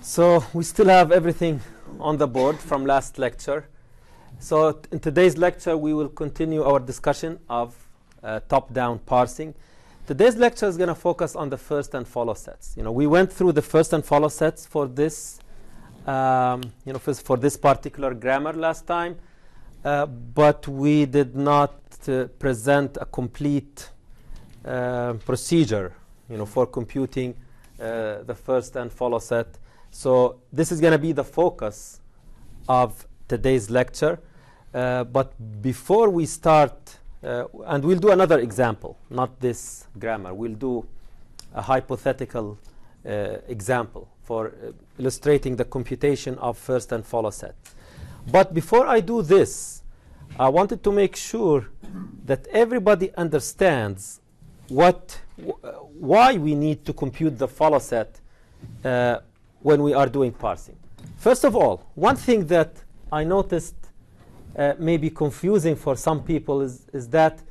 So we still have everything on the board from last lecture. So in today's lecture, we will continue our discussion of top-down parsing. Today's lecture is going to focus on the first and follow sets. We went through the first and follow sets for this, for this particular grammar last time, but we did not present a complete procedure, for computing the first and follow set. So this is going to be the focus of today's lecture. But before we start, and we'll do another example, not this grammar. We'll do a hypothetical example for illustrating the computation of first and follow set. But before I do this, I wanted to make sure that everybody understands why we need to compute the follow set when we are doing parsing. First of all, one thing that I noticed may be confusing for some people is that,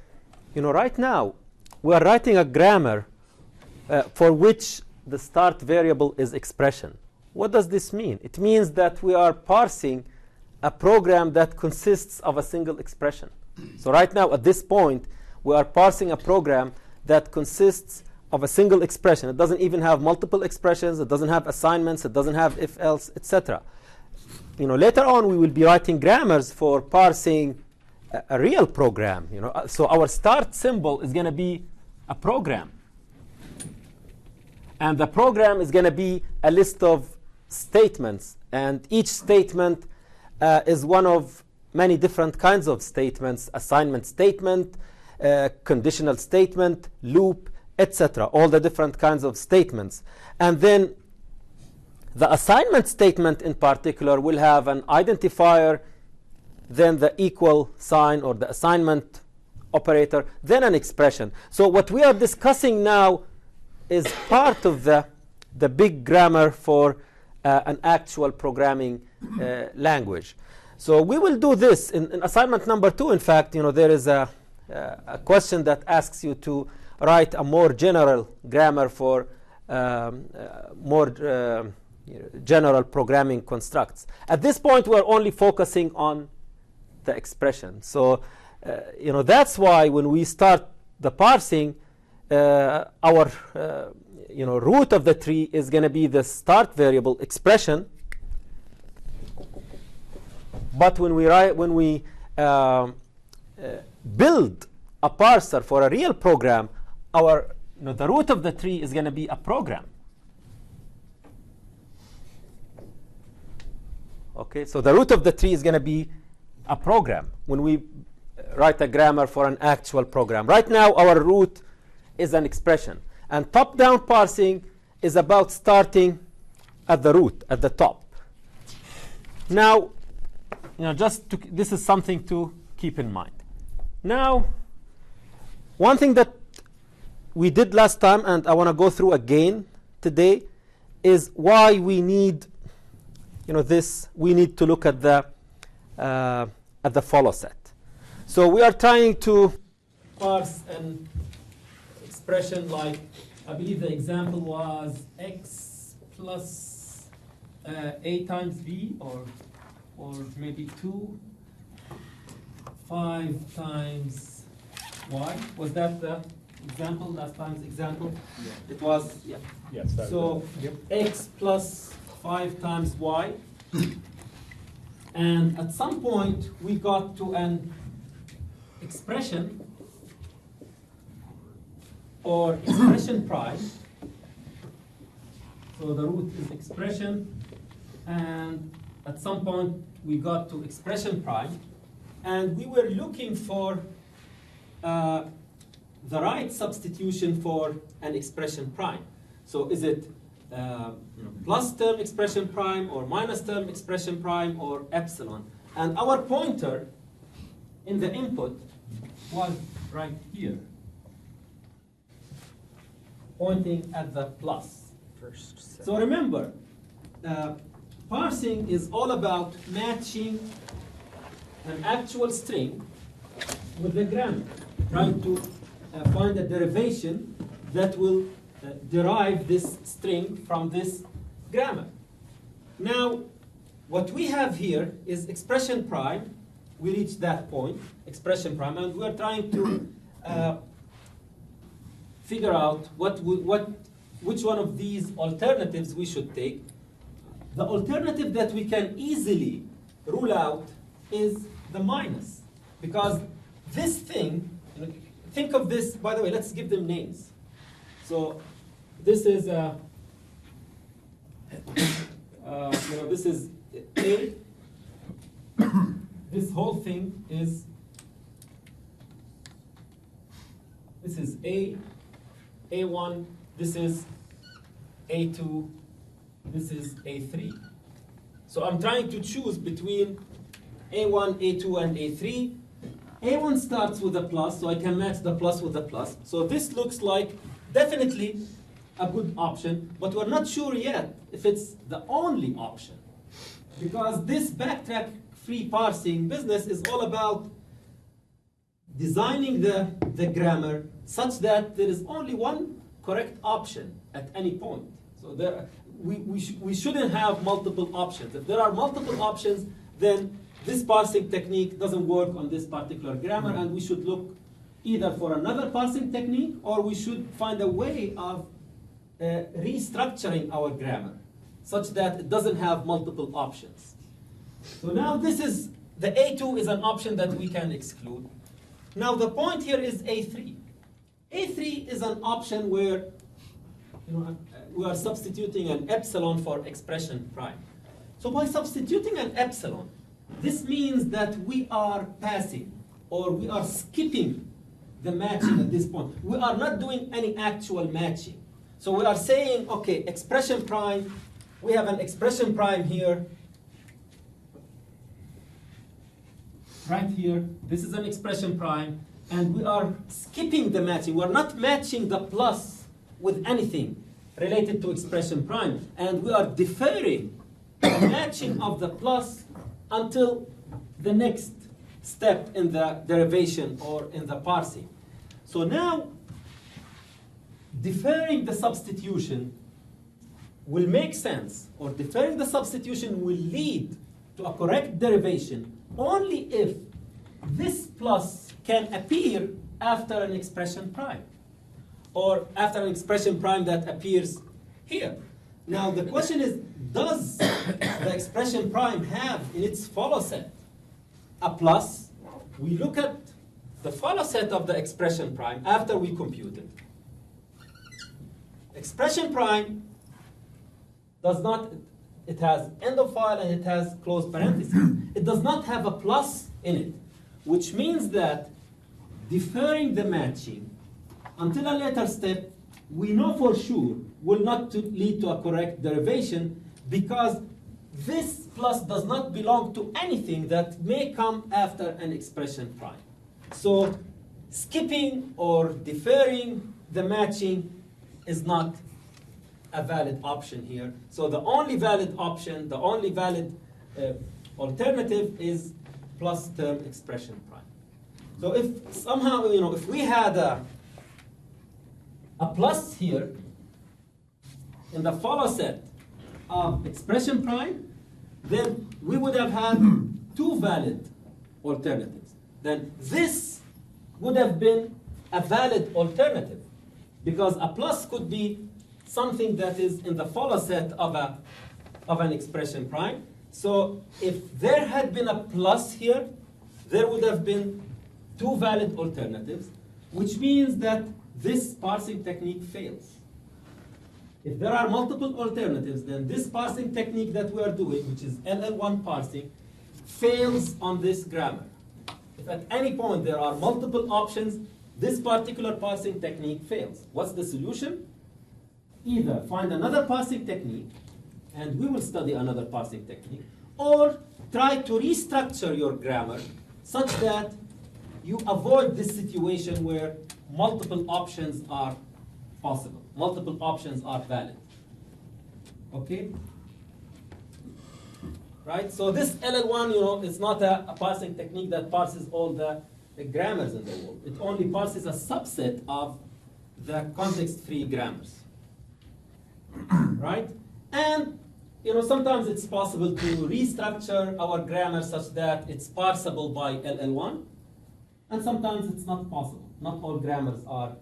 right now we are writing a grammar for which the start variable is expression. What does this mean? It means that we are parsing a program that consists of a single expression. So right now, at this point, we are parsing a program that consists of a single expression. It doesn't even have multiple expressions. It doesn't have assignments. It doesn't have if, else, etc. Later on, we will be writing grammars for parsing a real program. So our start symbol is going to be a program. And the program is going to be a list of statements. And each statement is one of many different kinds of statements: assignment statement, conditional statement, loop, etc. All the different kinds of statements. And then the assignment statement in particular will have an identifier, then the equal sign or the assignment operator, then an expression. So what we are discussing now is part of the big grammar for an actual programming language. So we will do this in assignment number 2. In fact, there is a question that asks you to write a more general grammar for more general programming constructs. At this point, we're only focusing on the expression. So, that's why when we start the parsing, our root of the tree is going to be the start variable expression. But when we build a parser for a real program, the root of the tree is going to be a program. Okay, so the root of the tree is going to be a program when we write a grammar for an actual program. Right now, our root is an expression. And top-down parsing is about starting at the root, at the top. Now, this is something to keep in mind. Now, one thing that we did last time, and I want to go through again today, is why we need we need to look at the follow set. So we are trying to parse an expression like, I believe the example was x plus a times b, or maybe 2, 5 times y. Was that the example, last time's example? Yeah. It was, yeah. Yes. So x plus 5 times y. And at some point, we got to an expression or expression prime. So the root is expression. And at some point, we got to expression prime. And we were looking for the right substitution for an expression prime. So is it plus term expression prime, or minus term expression prime, or epsilon? And our pointer in the input was right here, pointing at the plus. So remember, parsing is all about matching an actual string with the grammar, trying to find a derivation that will derive this string from this grammar. Now, what we have here is expression prime. We reach that point, expression prime, and we are trying to figure out which one of these alternatives we should take. The alternative that we can easily rule out is the minus, because this thing, think of this, by the way, let's give them names. So this is, this is A. This whole thing is, this is A, A1, this is A2, this is A3. So I'm trying to choose between A1, A2, and A3. A1 starts with a plus, so I can match the plus with the plus. So this looks like definitely a good option, but we're not sure yet if it's the only option, because this backtrack-free parsing business is all about designing the grammar such that there is only one correct option at any point. So we shouldn't have multiple options. If there are multiple options, then this parsing technique doesn't work on this particular grammar, and we should look either for another parsing technique, or we should find a way of restructuring our grammar such that it doesn't have multiple options. So now this is, the A2 is an option that we can exclude. Now the point here is A3. A3 is an option where we are substituting an epsilon for expression prime. So by substituting an epsilon, this means that we are passing, or we are skipping the matching at this point. We are not doing any actual matching. So we are saying, okay, expression prime, we have an expression prime here, right here. This is an expression prime, and we are skipping the matching. We are not matching the plus with anything related to expression prime, and we are deferring the matching of the plus until the next step in the derivation or in the parsing. So now, deferring the substitution will make sense, or deferring the substitution will lead to a correct derivation only if this plus can appear after an expression prime, or after an expression prime that appears here. Now the question is, does the expression prime have in its follow set a plus? We look at the follow set of the expression prime after we compute it. Expression prime does not, it has end of file and it has closed parentheses. It does not have a plus in it, which means that deferring the matching until a later step, we know for sure will not lead to a correct derivation, because this plus does not belong to anything that may come after an expression prime. So skipping or deferring the matching is not a valid option here. So the only valid option, the only valid alternative is plus term expression prime. So if somehow, if we had a plus here in the follow set of expression prime, then we would have had two valid alternatives. Then this would have been a valid alternative, because a plus could be something that is in the follow set of an expression prime. So if there had been a plus here, there would have been two valid alternatives, which means that this parsing technique fails. If there are multiple alternatives, then this parsing technique that we are doing, which is LL1 parsing, fails on this grammar. If at any point there are multiple options, this particular parsing technique fails. What's the solution? Either find another parsing technique, and we will study another parsing technique, or try to restructure your grammar such that you avoid this situation where multiple options are possible. Multiple options are valid. Okay? Right? So this LL1, is not a parsing technique that parses all the grammars in the world. It only parses a subset of the context-free grammars. Right? And, sometimes it's possible to restructure our grammar such that it's parsable by LL1, and sometimes it's not possible. Not all grammars are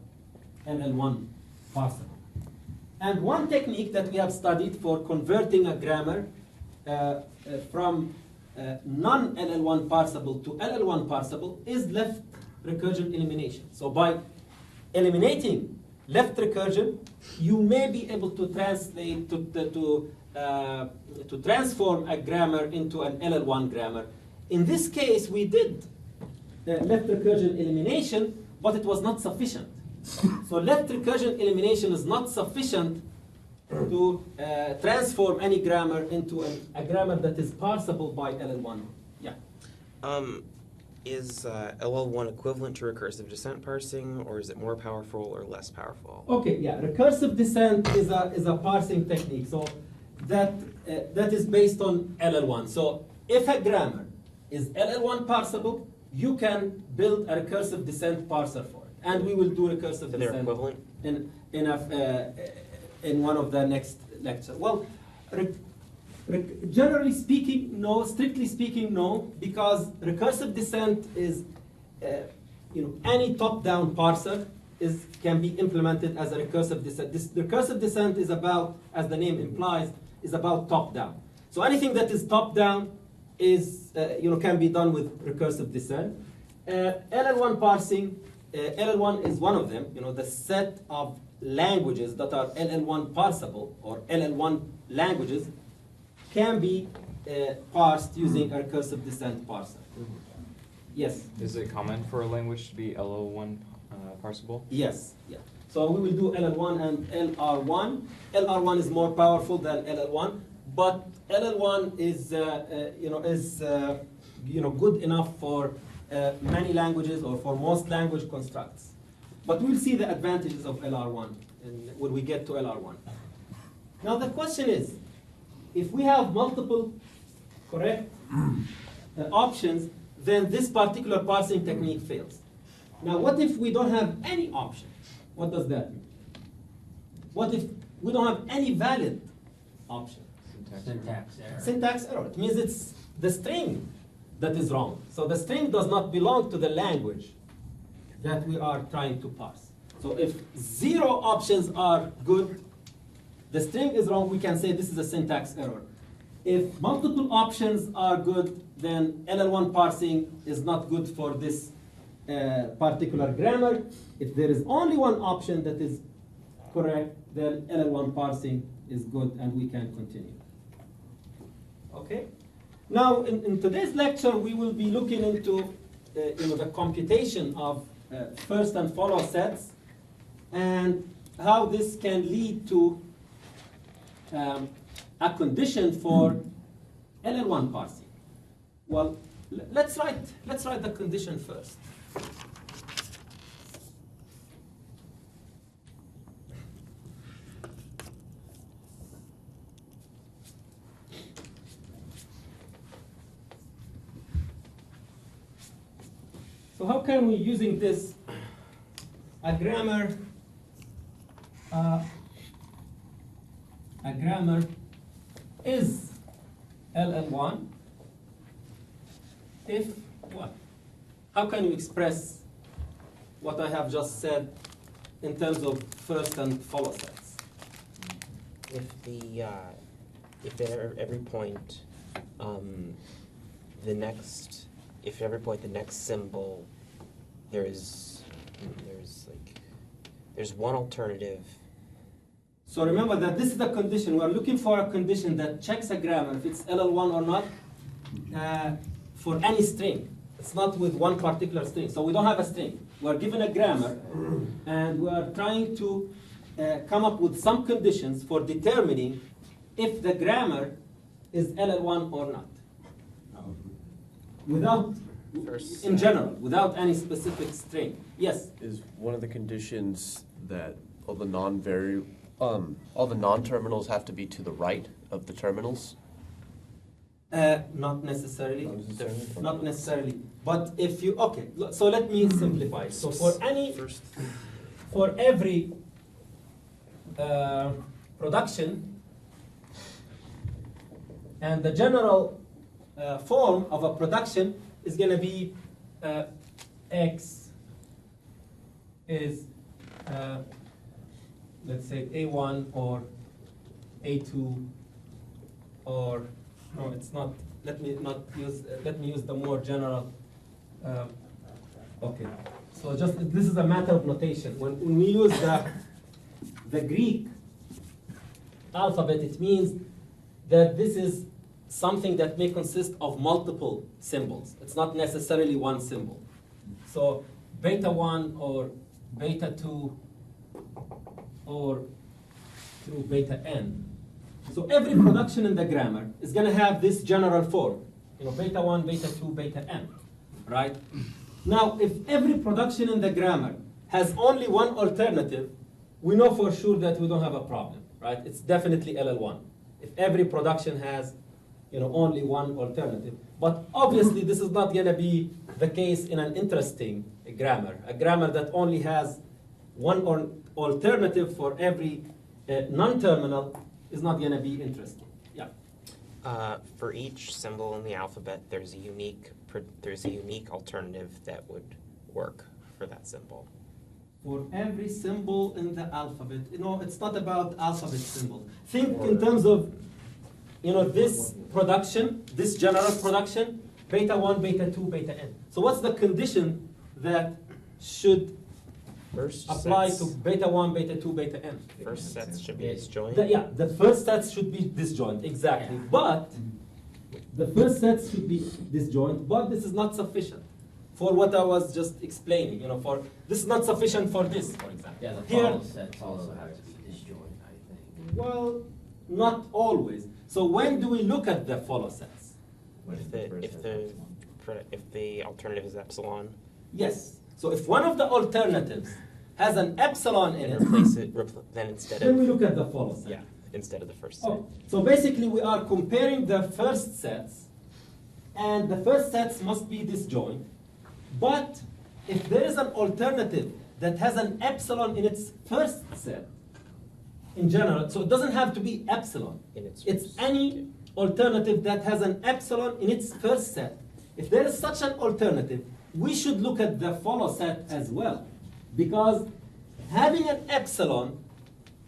LL1 parsable. And one technique that we have studied for converting a grammar from non-LL1 parsable to LL1 parsable is left recursion elimination. So by eliminating left recursion, you may be able to translate to transform a grammar into an LL1 grammar. In this case, we did left recursion elimination, but it was not sufficient. So left recursion elimination is not sufficient to transform any grammar into a grammar that is parsable by LL1. Yeah. Is LL1 equivalent to recursive descent parsing, or is it more powerful or less powerful? Okay, yeah. Recursive descent is a parsing technique. So that is based on LL1. So if a grammar is LL1 parsable, you can build a recursive descent parser for it. And we will do recursive So descent they're equivalent? in one of the next lectures. Well, generally speaking, no. Strictly speaking, no, because recursive descent is, any top-down parser can be implemented as a recursive descent. This recursive descent is about, as the name implies, is about top-down. So anything that is top-down is, can be done with recursive descent. LL1 parsing, LL1 is one of them. The set of languages that are LL1 parsable or LL1 languages can be parsed using a recursive descent parser. Yes? Is it common for a language to be LL1 parsable? Yes. Yeah. So we will do LL1 and LR1. LR1 is more powerful than LL1, but LL1 is good enough for many languages or for most language constructs. But we'll see the advantages of LR1 when we get to LR1. Now the question is, if we have multiple correct options, then this particular parsing technique fails. Now what if we don't have any option? What does that mean? What if we don't have any valid option? Syntax error. Syntax error. It means it's the string that is wrong. So the string does not belong to the language that we are trying to parse. So if 0 options are good, the string is wrong, we can say this is a syntax error. If multiple options are good, then LL1 parsing is not good for this particular grammar. If there is only one option that is correct, then LL1 parsing is good and we can continue. Okay? Now, in today's lecture, we will be looking into the computation of first and follow sets and how this can lead to a condition for LL1 parsing. Well, let's write the condition first. So how can we, using this, a grammar is LL1 if what? How can you express what I have just said in terms of first and follow sets? If at every point the next symbol there's one alternative. So remember that this is the condition. We're looking for a condition that checks a grammar if it's LL1 or not for any string. It's not with one particular string. So we don't have a string. We're given a grammar and we're trying to come up with some conditions for determining if the grammar is LL1 or not. In general, without any specific string. Yes? Is one of the conditions that all the non-terminals have to be to the right of the terminals? Not necessarily. Not necessarily. But if you, okay, so let me simplify. So for every production, And the general form of a production is going to be X is, let's say, A1 or A2 or, no, it's not. Let me use the more general. Okay. So just this is a matter of notation. When we use the Greek alphabet, it means that this is something that may consist of multiple symbols. It's not necessarily one symbol. So beta 1 or beta 2 or through beta n. So every production in the grammar is going to have this general form. Beta 1, beta 2, beta n. Right? Now, if every production in the grammar has only one alternative, we know for sure that we don't have a problem. Right? It's definitely LL1. If every production has only one alternative. But obviously, this is not going to be the case in an interesting grammar. A grammar that only has one alternative for every non-terminal is not going to be interesting. Yeah. For each symbol in the alphabet, there's a unique alternative that would work for that symbol. For every symbol in the alphabet, it's not about alphabet symbols. Think in terms of this production, this general production, beta 1, beta 2, beta n. So what's the condition that should apply to beta 1, beta 2, beta n? First sets should be disjoint. The first sets should be disjoint, exactly. But the first sets should be disjoint, but this is not sufficient for what I was just explaining. This is not sufficient for this, for example. Yeah, the Here, follow sets also have to be disjoint, I think. well, not always. So when do we look at the follow sets? If the alternative is epsilon, Yes. So if one of the alternatives has an epsilon in it, then we look at the follow set. yeah, instead of the first set. Oh, so basically we are comparing the first sets, and the first sets must be disjoint. But if there is an alternative that has an epsilon in its first set, in general, so it doesn't have to be epsilon. It's any alternative that has an epsilon in its first set. If there is such an alternative, we should look at the follow set as well. Because having an epsilon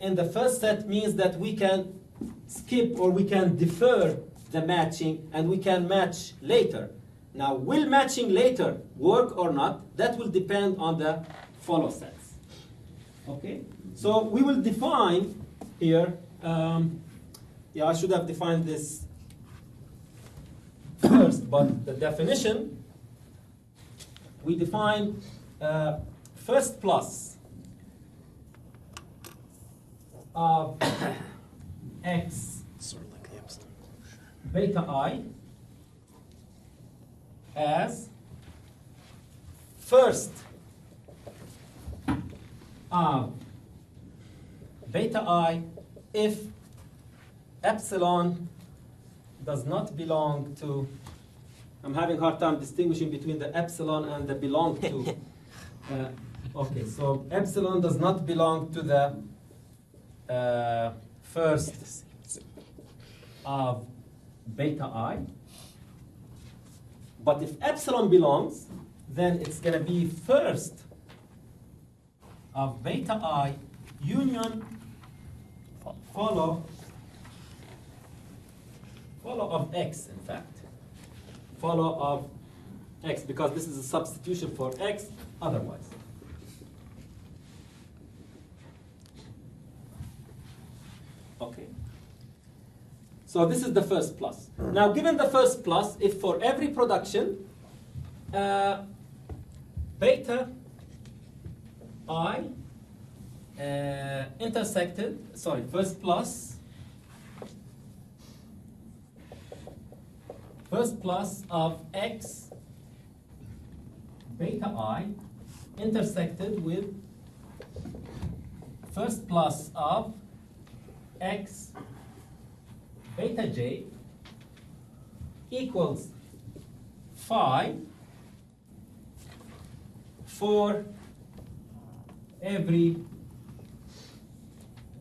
in the first set means that we can skip or we can defer the matching and we can match later. Now, will matching later work or not? That will depend on the follow sets. Okay? So we will define here, I should have defined this first, but the definition, we define first plus of x beta I as first of beta I if epsilon does not belong to, I'm having a hard time distinguishing between the epsilon and the belong to. Okay, so epsilon does not belong to the first of beta I. But if epsilon belongs, then it's going to be first of beta I union follow of x, in fact. Follow of x, because this is a substitution for x otherwise. Okay. So this is the first plus. Now, given the first plus, if for every production, beta I first plus of x beta I intersected with first plus of x beta j equals phi for every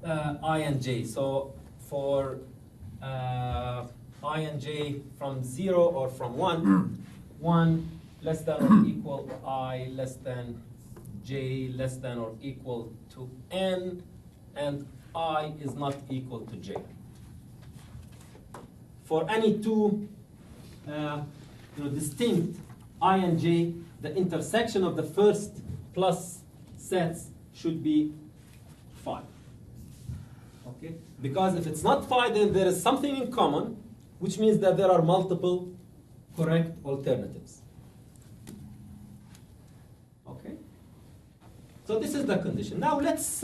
I and j. So for I I and j from 0 or from 1, 1 less than or equal I less than j less than or equal to n, and I is not equal to j. For any two distinct I and j, the intersection of the first plus sets should be phi. Okay? Because if it's not phi, then there is something in common, which means that there are multiple correct alternatives. Okay? So this is the condition. Now let's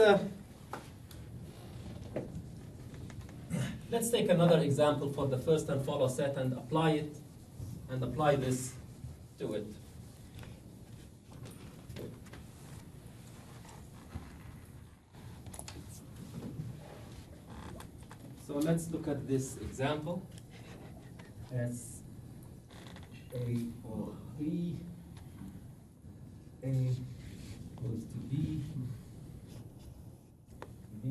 take another example for the first and follow set and apply this to it. So let's look at this example. S A or B, A goes to B, B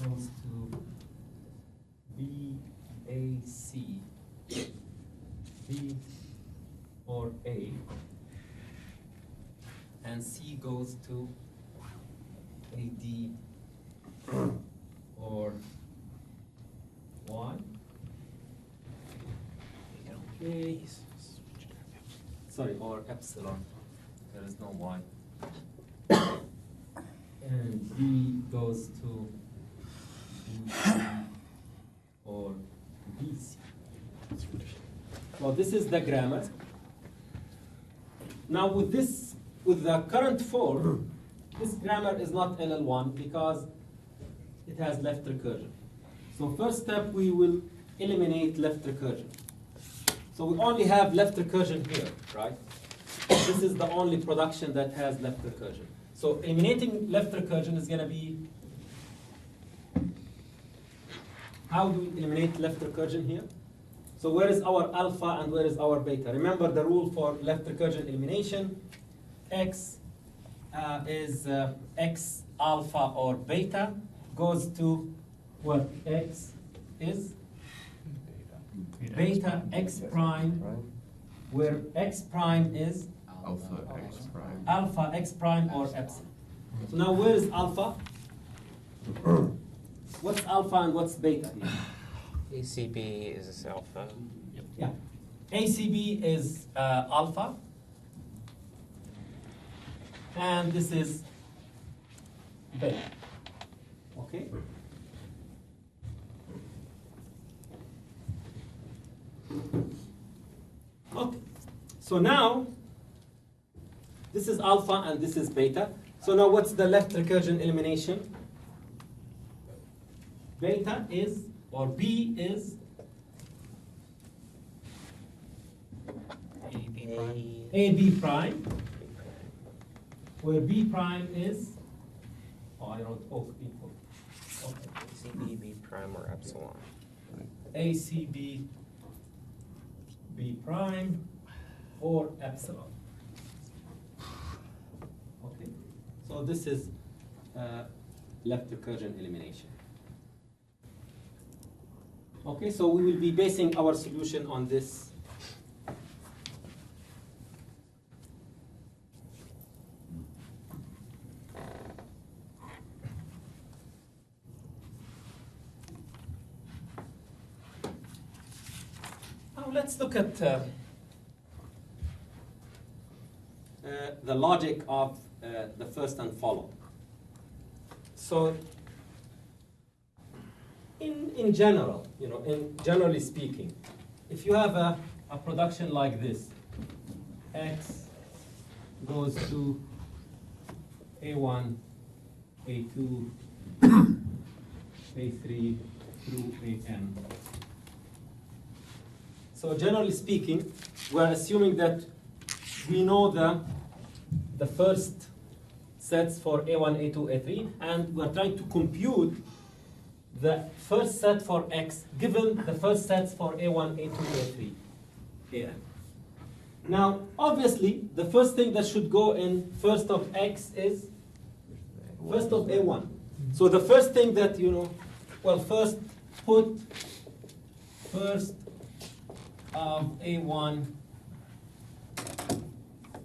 goes to B, A, C, B or A, and C goes to A, D or Y. Okay. Sorry, or epsilon. There is no Y. And B goes to BC or BC. Well, this is the grammar. Now with the current form, this grammar is not LL1 because it has left recursion. So first step, we will eliminate left recursion. So we only have left recursion here, right? This is the only production that has left recursion. So eliminating left recursion is going to be, how do we eliminate left recursion here? So where is our alpha and where is our beta? Remember the rule for left recursion elimination. X is X alpha or beta goes to what X is? Beta X prime, where X prime is Alpha X prime. alpha X prime or epsilon. So now where is alpha? What's alpha and what's beta here? ACB is alpha. Yeah. ACB is alpha. And this is beta. Okay? Okay. So now, this is alpha and this is beta. So now what's the left recursion elimination? Beta is, or B is AB prime, where B prime is, oh, I wrote both equal. Okay. ACB, B prime, or epsilon. ACB B prime or epsilon. Okay, so this is left recursion elimination. Okay, so we will be basing our solution on this. Now let's look at the logic of the first and follow. So in general, generally speaking, if you have a production like this, X goes to A1, A2, A3 through AN. So generally speaking, we're assuming that we know the first sets for A1, A2, A3, and we're trying to compute the first set for X given the first sets for A1, A2, A3, AN. Now, obviously, the first thing that should go in first of X is first of A1. So the first thing that, first put first of A1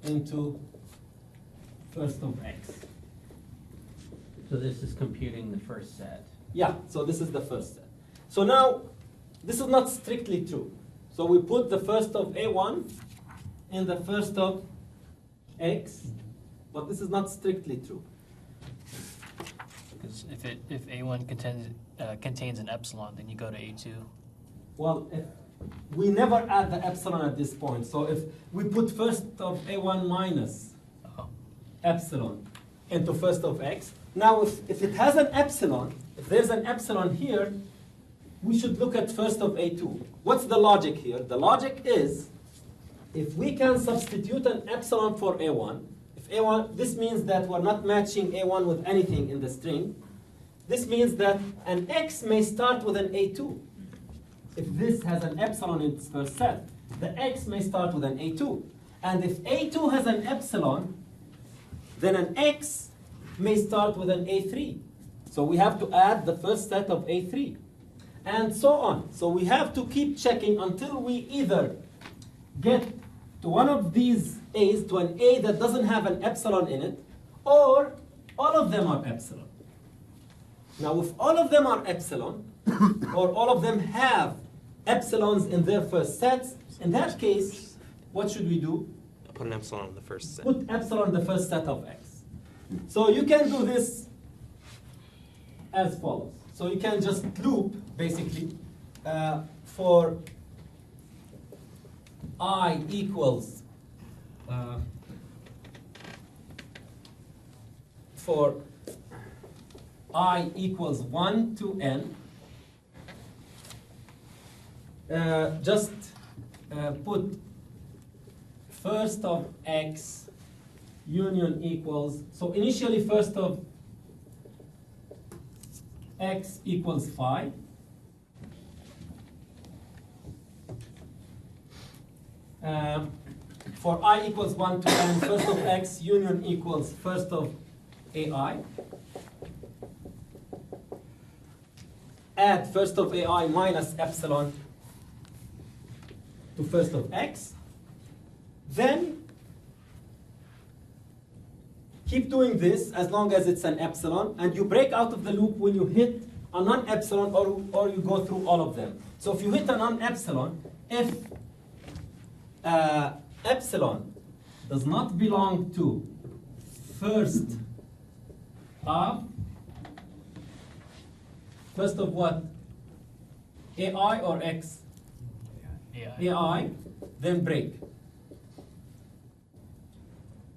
into first of X. So this is computing the first set. Yeah, so this is the first set. So now, this is not strictly true. So we put the first of A1 in the first of X, but this is not strictly true. Because if A1 contains an epsilon, then you go to A2. Well, we never add the epsilon at this point. So if we put first of A1 minus Oh. epsilon into first of X, now if it has an epsilon, if there's an epsilon here, we should look at first of A2. What's the logic here? The logic is, if we can substitute an epsilon for A1, if A1, this means that we're not matching A1 with anything in the string. This means that an X may start with an A2. If this has an epsilon in its first set, the X may start with an A2. And if A2 has an epsilon, then an X may start with an A3. So we have to add the first set of A3. And so on. So we have to keep checking until we either get to one of these A's, to an A that doesn't have an epsilon in it, or all of them are epsilon. Now, if all of them are epsilon, or all of them have epsilons in their first sets, in that case, what should we do? Put an epsilon in the first set. Put epsilon in the first set of X. So you can do this as follows. So you can just loop, basically, for I equals, for I equals 1 to n, just put first of X union equals, so initially first of X equals 5. For I equals 1 to n, first of X union equals first of AI. Add first of AI minus epsilon to first of X. Then keep doing this as long as it's an epsilon, and you break out of the loop when you hit a non-epsilon or you go through all of them. So if you hit a non-epsilon, if epsilon does not belong to first of what? AI or X? AI, then break.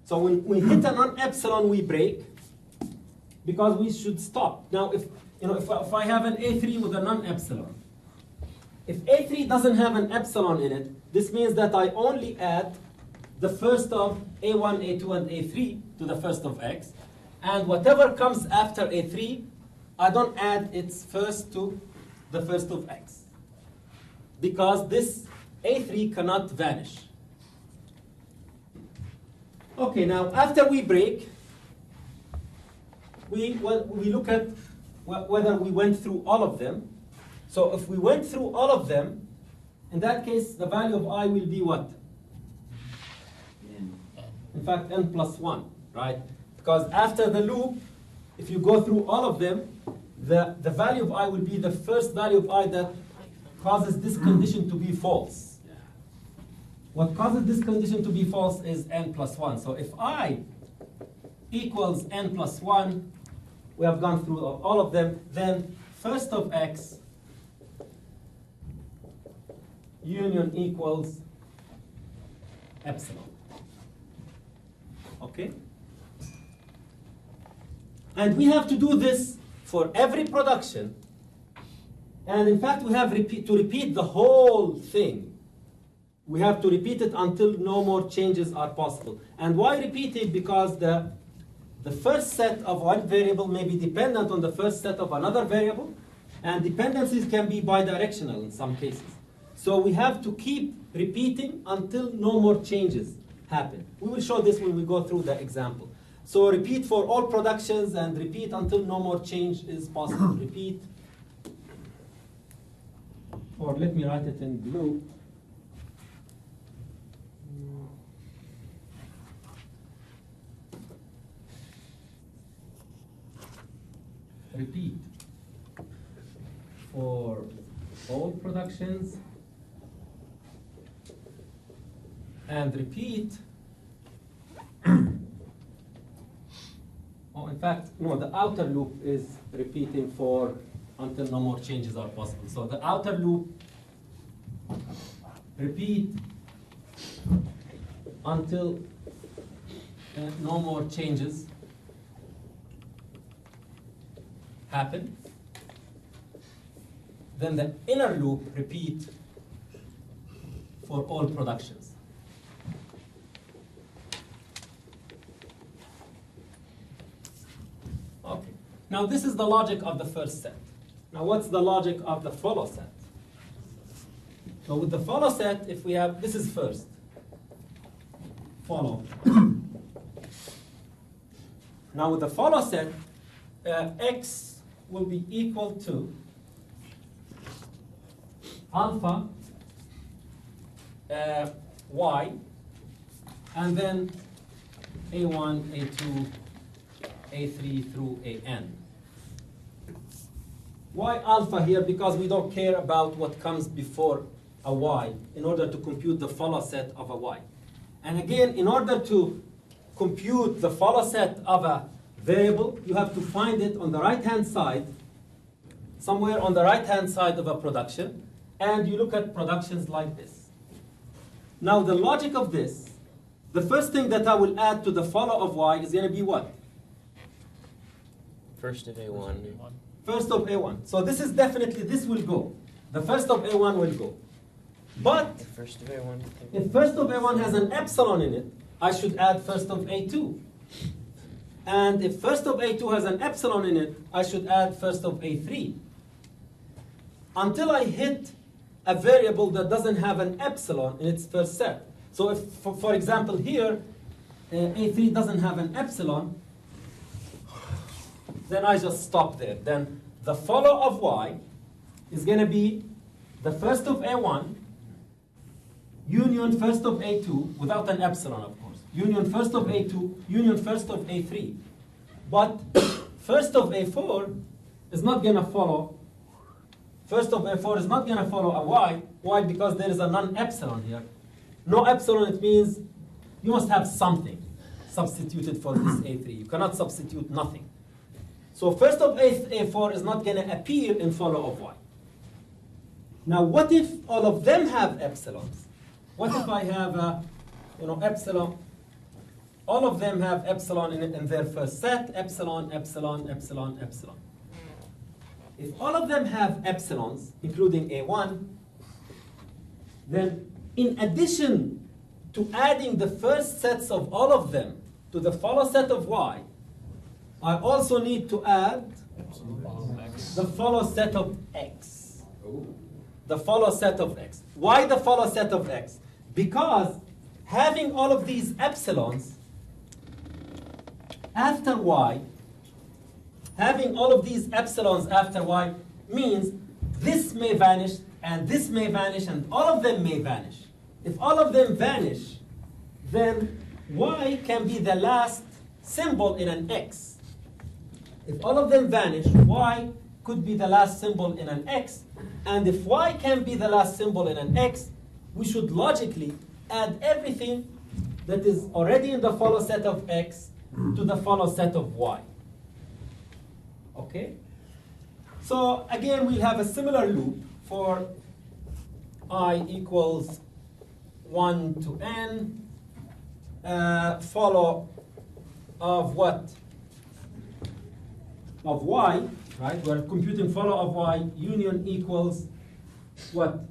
So when we hit a non-epsilon, we break because we should stop. Now, if I have an A3 with a non-epsilon, if A3 doesn't have an epsilon in it, this means that I only add the first of A1, A2, and A3 to the first of X, and whatever comes after A3, I don't add its first to the first of X, because this A3 cannot vanish. Okay, now after we break, we look at whether we went through all of them. So if we went through all of them, in that case, the value of I will be what? In fact, n plus 1, right? Because after the loop, if you go through all of them, the value of I will be the first value of I that causes this condition to be false. What causes this condition to be false is n plus 1. So if I equals n plus 1, we have gone through all of them, then first of X union equals epsilon. Okay? And we have to do this for every production. And in fact, we have to repeat the whole thing. We have to repeat it until no more changes are possible. And why repeat it? Because the first set of one variable may be dependent on the first set of another variable, and dependencies can be bidirectional in some cases. So we have to keep repeating until no more changes happen. We will show this when we go through the example. So repeat for all productions and repeat until no more change is possible. Repeat or let me write it in blue. Repeat for all productions and repeat. Oh, in fact, no, the outer loop is repeating for until no more changes are possible. So the outer loop repeat until no more changes happen. Then the inner loop repeat for all productions. Okay. Now this is the logic of the first set. Now what's the logic of the follow set? So with the follow set, if we have, this is first. Follow. Now with the follow set, x will be equal to alpha y, and then a1, a2, a3 through an. Why alpha here? Because we don't care about what comes before a y in order to compute the follow set of a y. And again, in order to compute the follow set of a variable, you have to find it on the right-hand side, somewhere on the right-hand side of a production, and you look at productions like this. Now the logic of this, the first thing that I will add to the follow of y is going to be what? First of A1. First of A1. So this is definitely, this will go. The first of A1 will go. But If first of A1. if first of A1 has an epsilon in it, I should add first of A2. And if first of A2 has an epsilon in it, I should add first of A3. Until I hit a variable that doesn't have an epsilon in its first set. So if, for example, here, A3 doesn't have an epsilon, then I just stop there. Then the follow of y is going to be the first of A1 union first of A2 without an epsilon, of course. Union first of A2, union first of A3. But first of A4 is not going to follow. First of A4 is not going to follow a y. Why? Because there is a non-epsilon here. No epsilon, it means you must have something substituted for this A3. You cannot substitute nothing. So first of A4 is not going to appear in follow of y. Now what if all of them have epsilons? What if I have epsilon? All of them have epsilon in it in their first set. Epsilon, epsilon, epsilon, epsilon. If all of them have epsilons, including A1, then in addition to adding the first sets of all of them to the follow set of y, I also need to add the follow set of x. The follow set of x. Why the follow set of x? Because having all of these epsilons after y, having all of these epsilons after y means this may vanish and this may vanish and all of them may vanish. If all of them vanish, then y can be the last symbol in an x. If all of them vanish, y could be the last symbol in an x. And if y can be the last symbol in an x, we should logically add everything that is already in the follow set of x to the follow set of y. Okay? So again, we have a similar loop for I equals 1 to n, follow of what? Of y, right? We're computing follow of y, union equals what?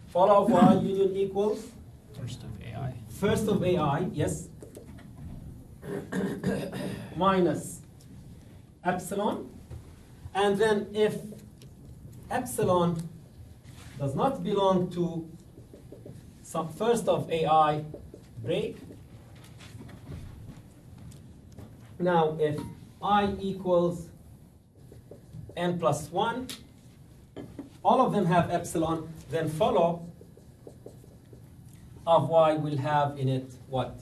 Follow of y, union equals? First of AI. First of ai, yes. Minus epsilon. And then if epsilon does not belong to some first of ai break, now if I equals n plus 1, all of them have epsilon, then follow of y will have in it what?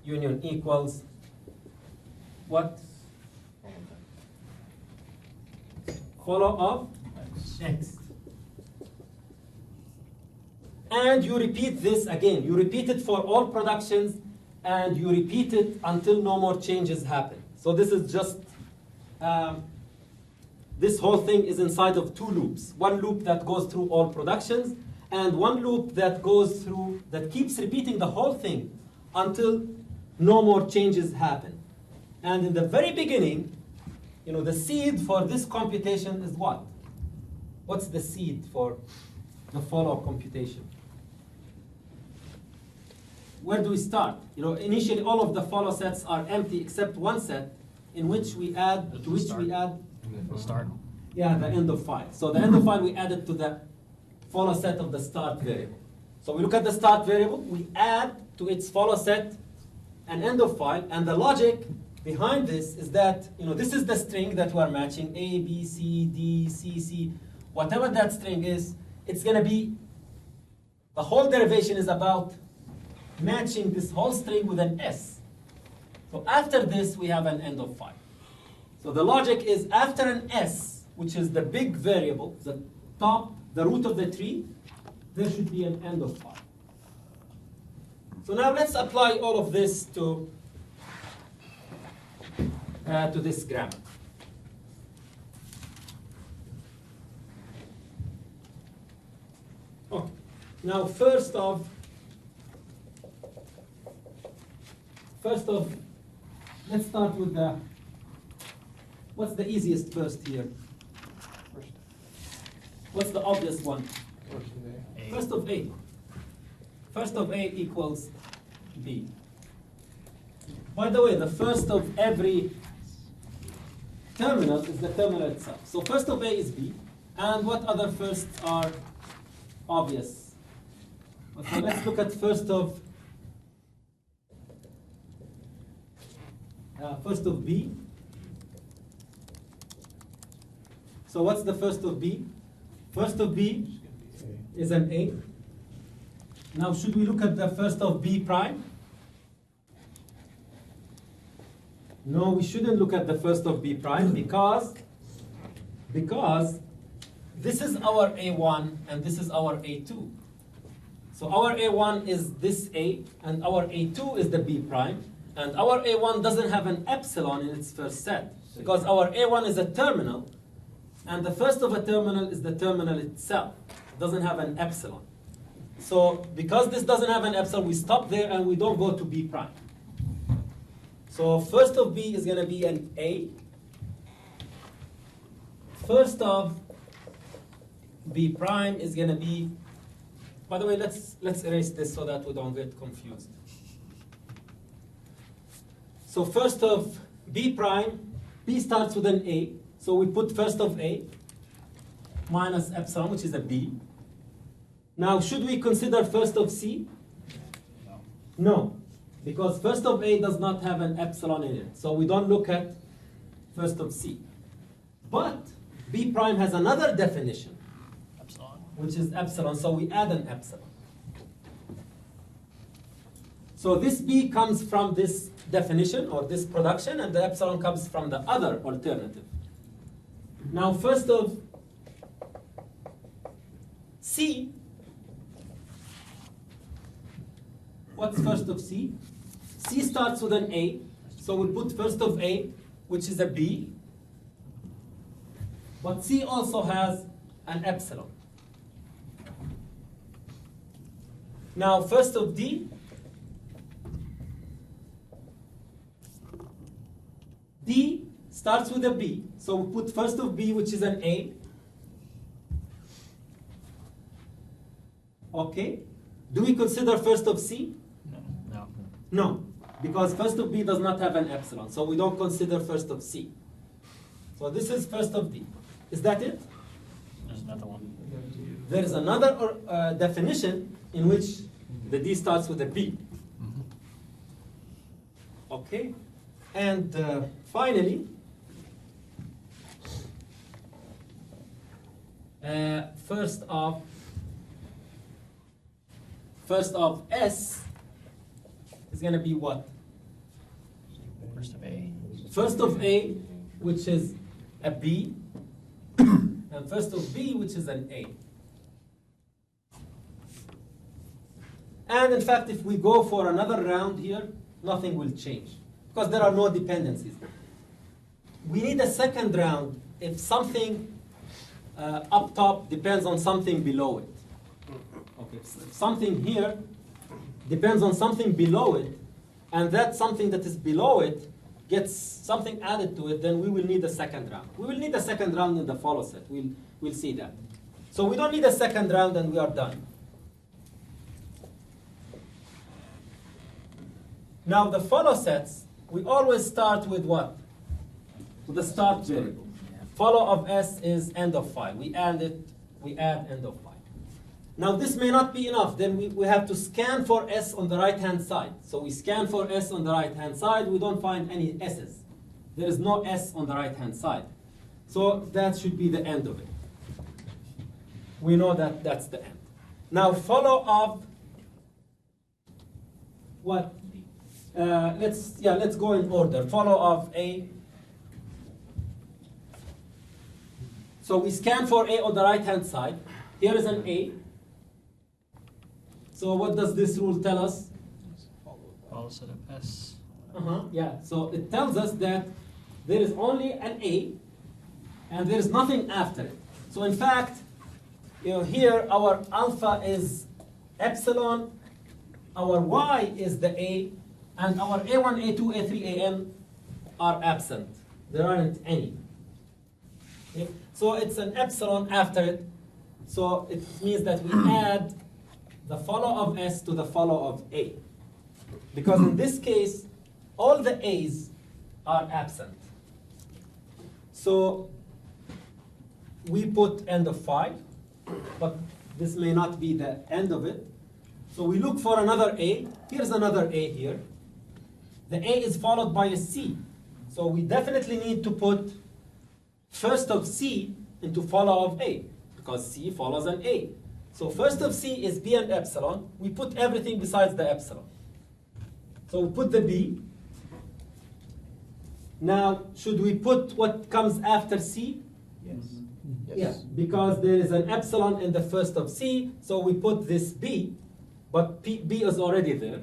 Union equals what? Follow of x. And you repeat this again. You repeat it for all productions, and you repeat it until no more changes happen. So this is just, this whole thing is inside of two loops. One loop that goes through all productions, and one loop that goes through, that keeps repeating the whole thing until no more changes happen. And in the very beginning, the seed for this computation is what? What's the seed for the follow computation? Where do we start? Initially all of the follow sets are empty except one set in which we add, to which we add, The start. yeah, the end of file. So the end of file we added to the follow set of the start variable. So we look at the start variable, we add to its follow set an end of file, and the logic behind this is that, this is the string that we're matching, A, B, C, D, C, C, whatever that string is, it's going to be, the whole derivation is about matching this whole string with an S. So after this, we have an end of file. So the logic is after an S, which is the big variable, the top, the root of the tree, there should be an end of file. So now let's apply all of this to this grammar. Okay. Now first of, let's start with the, what's the easiest first here? What's the obvious one? First of A. First of A equals B. By the way, the first of every terminal is the terminal itself. So first of A is B. And what other firsts are obvious? So let's look at first of B. So what's the first of B? First of B is an A. Now should we look at the first of B prime? No, we shouldn't look at the first of B prime because this is our A1 and this is our A2. So our A1 is this A and our A2 is the B prime, and our A1 doesn't have an epsilon in its first set because our A1 is a terminal and the first of a terminal is the terminal itself. It doesn't have an epsilon. So because this doesn't have an epsilon, we stop there and we don't go to B prime. So first of B is going to be an A. First of B prime is going to be, by the way, let's erase this so that we don't get confused. So first of B prime, B starts with an A. So we put first of A minus epsilon, which is a B. Now, should we consider first of C? No. No, because first of A does not have an epsilon in it. So we don't look at first of C. But B prime has another definition, Epsilon. which is epsilon, so we add an epsilon. So this B comes from this definition or this production, and the epsilon comes from the other alternative. Now, first of C, what's first of C? C starts with an A, so we'll put first of A, which is a B. But C also has an epsilon. Now, first of D, D starts with a B, so we put first of B, which is an A. Okay. Do we consider first of C? No. No, because first of B does not have an epsilon, so we don't consider first of C. So this is first of D. Is that it? There's another one. There is another definition in which the D starts with a B. Okay? And finally, first of S is going to be what? First of A. First of A, which is a B, and first of B, which is an A. And in fact, if we go for another round here, nothing will change because there are no dependencies. We need a second round if something up top depends on something below it. Okay, if something here depends on something below it, and that something that is below it gets something added to it, then we will need a second round. We will need a second round in the follow set. We'll see that. So we don't need a second round and we are done. Now the follow sets, we always start with what? With the start variable. Follow of S is end of file. We add end of file. Now this may not be enough. Then we have to scan for S on the right-hand side. So we scan for S on the right-hand side. We don't find any S's. There is no S on the right-hand side. So that should be the end of it. We know that that's the end. Now follow of what? Let's go in order. Follow of A. So we scan for A on the right-hand side. Here is an A. So what does this rule tell us? Follow set of S. Yeah. So it tells us that there is only an A, and there is nothing after it. So in fact, here our alpha is epsilon, our Y is the A, and our A1, A2, A3, AN are absent. There aren't any. Okay? So it's an epsilon after it. So it means that we add the follow of S to the follow of A. Because in this case, all the A's are absent. So we put end of file, but this may not be the end of it. So we look for another A. Here's another A here. The A is followed by a C. So we definitely need to put first of C into follow of A, because C follows an A. So first of C is B and epsilon. We put everything besides the epsilon. So we put the B. Now, should we put what comes after C? Yes. Yes. Because there is an epsilon in the first of C, so we put this B, but B is already there.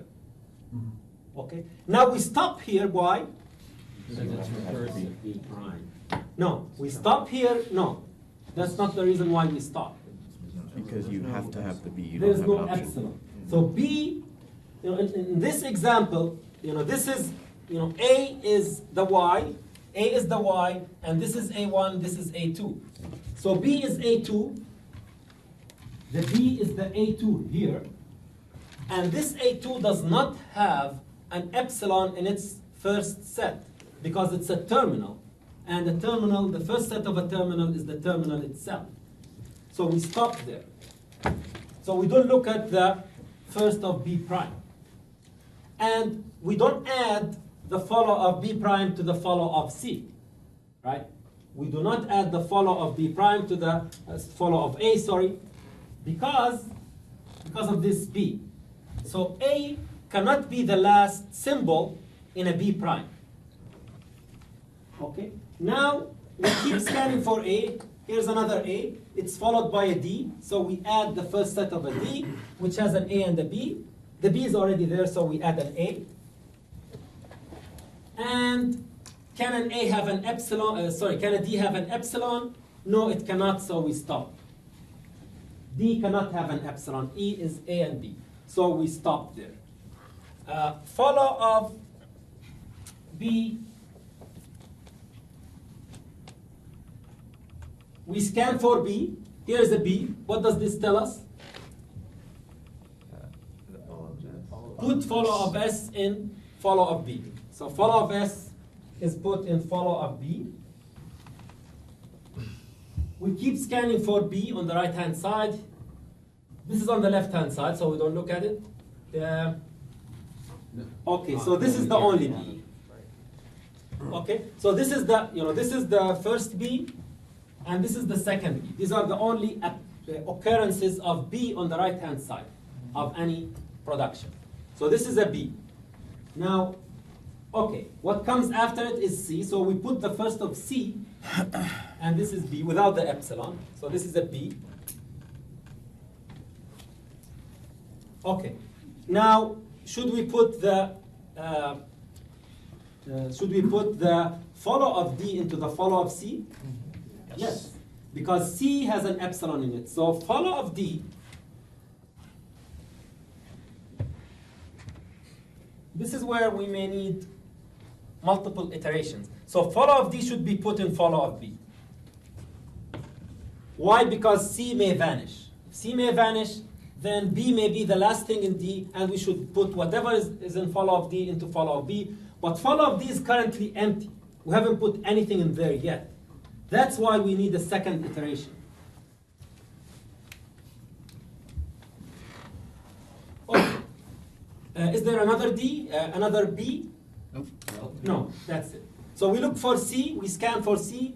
Okay. Now we stop here. Why? No, we stop here. No, that's not the reason why we stop. Because you have to have the B. You There's don't have no an option. epsilon. So B, in this example, this is, A is the Y, A is the Y, and this is A1, this is A2. So B is A2, the B is the A2 here, and this A2 does not have an epsilon in its first set because it's a terminal, and the terminal, the first set of a terminal is the terminal itself. So we stop there. So we don't look at the first of B prime. And we don't add the follow of B prime to the follow of C, right? We do not add the follow of B prime to the follow of A, because of this B. So A cannot be the last symbol in a B prime. Okay? Now we keep scanning for A. Here's another A. It's followed by a D. So we add the first set of a D, which has an A and a B. The B is already there, so we add an A. And can an A have an epsilon? Can a D have an epsilon? No, it cannot, so we stop. D cannot have an epsilon. E is A and B. So we stop there. Follow of B. We scan for B. Here is a B. What does this tell us? Put follow of S in follow of B. So follow of S is put in follow of B. We keep scanning for B on the right-hand side. This is on the left-hand side, so we don't look at it. Okay, so this is the only B. Okay, so this is the this is the first B. And this is the second B. These are the only occurrences of B on the right-hand side of any production. So this is a B. Now, okay, what comes after it is C. So we put the first of C, and this is B without the epsilon. So this is a B. Okay. Now, should we put the follow of D into the follow of C? Yes, because C has an epsilon in it. So follow of D, this is where we may need multiple iterations. So follow of D should be put in follow of B. Why? Because C may vanish. If C may vanish, then B may be the last thing in D, and we should put whatever is in follow of D into follow of B. But follow of D is currently empty. We haven't put anything in there yet. That's why we need a second iteration. Okay. Is there another D, another B? Nope. No, that's it. So we look for C, we scan for C.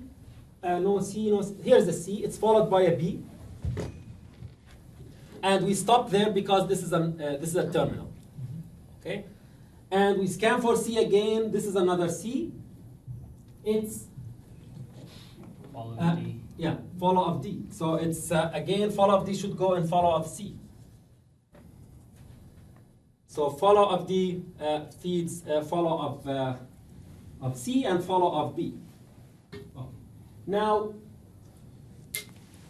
No C, no C. Here's a C, it's followed by a B. And we stop there because this is a terminal. Okay? And we scan for C again, this is another C. It's Follow of D. yeah, follow of D. So it's again, follow of D should go in follow of C. So follow of D feeds follow of C and follow of B. Okay. Now,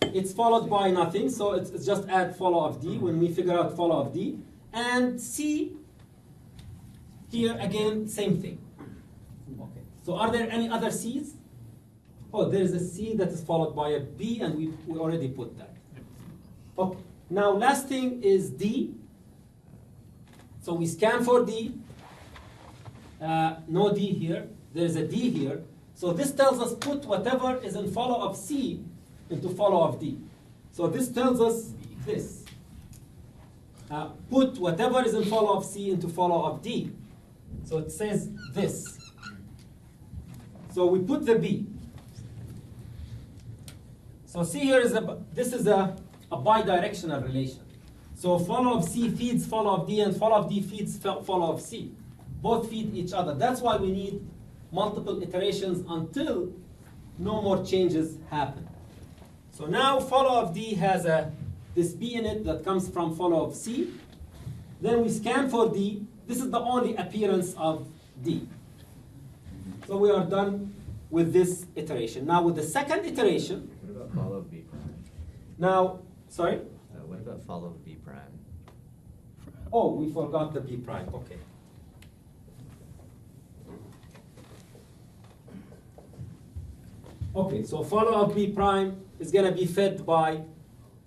it's followed by nothing, so it's just add follow of D when we figure out follow of D. And C, here again, same thing. Okay. So are there any other C's? Oh, there's a C that is followed by a B, and we already put that. Okay. Now, last thing is D. So we scan for D. No D here. There's a D here. So this tells us put whatever is in follow of C into follow of D. So this tells us this. Put whatever is in follow of C into follow of D. So it says this. So we put the B. So see here is this is a bidirectional relation. So follow of C feeds follow of D, and follow of D feeds follow of C. Both feed each other. That's why we need multiple iterations until no more changes happen. So now follow of D has this B in it that comes from follow of C. Then we scan for D. This is the only appearance of D. So we are done with this iteration. Now with the second iteration. What about follow of B prime? Now, sorry? What about follow of B prime? Oh, we forgot the B prime. Okay. Okay, so follow of B prime is going to be fed by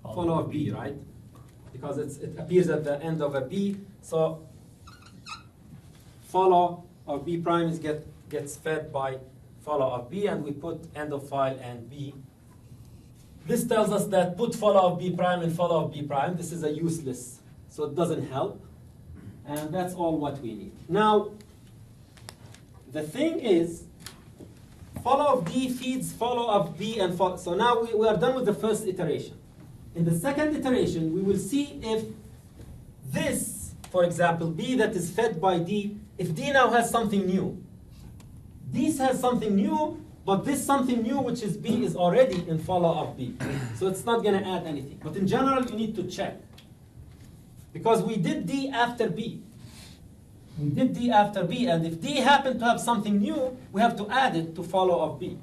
follow of B, right? Because it appears at the end of a B. So follow of B prime gets fed by follow of B, and we put end of file and B. This tells us that put follow of B prime and follow of B prime. This is a useless, so it doesn't help. And that's all what we need. Now, the thing is, follow of D feeds follow of B and follow. So now we are done with the first iteration. In the second iteration, we will see if this, for example, B that is fed by D, if D now has something new. This has something new, but this something new, which is B, is already in follow of B. So it's not going to add anything. But in general, you need to check. Because we did D after B. We did D after B, and if D happened to have something new, we have to add it to follow of B.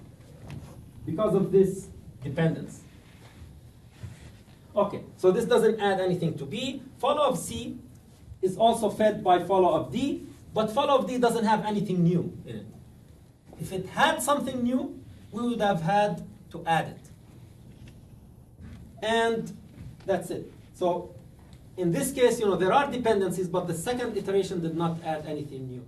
Because of this dependence. Okay, so this doesn't add anything to B. Follow of C is also fed by follow of D, but follow of D doesn't have anything new in it. If it had something new, we would have had to add it. And that's it. So in this case, there are dependencies, but the second iteration did not add anything new.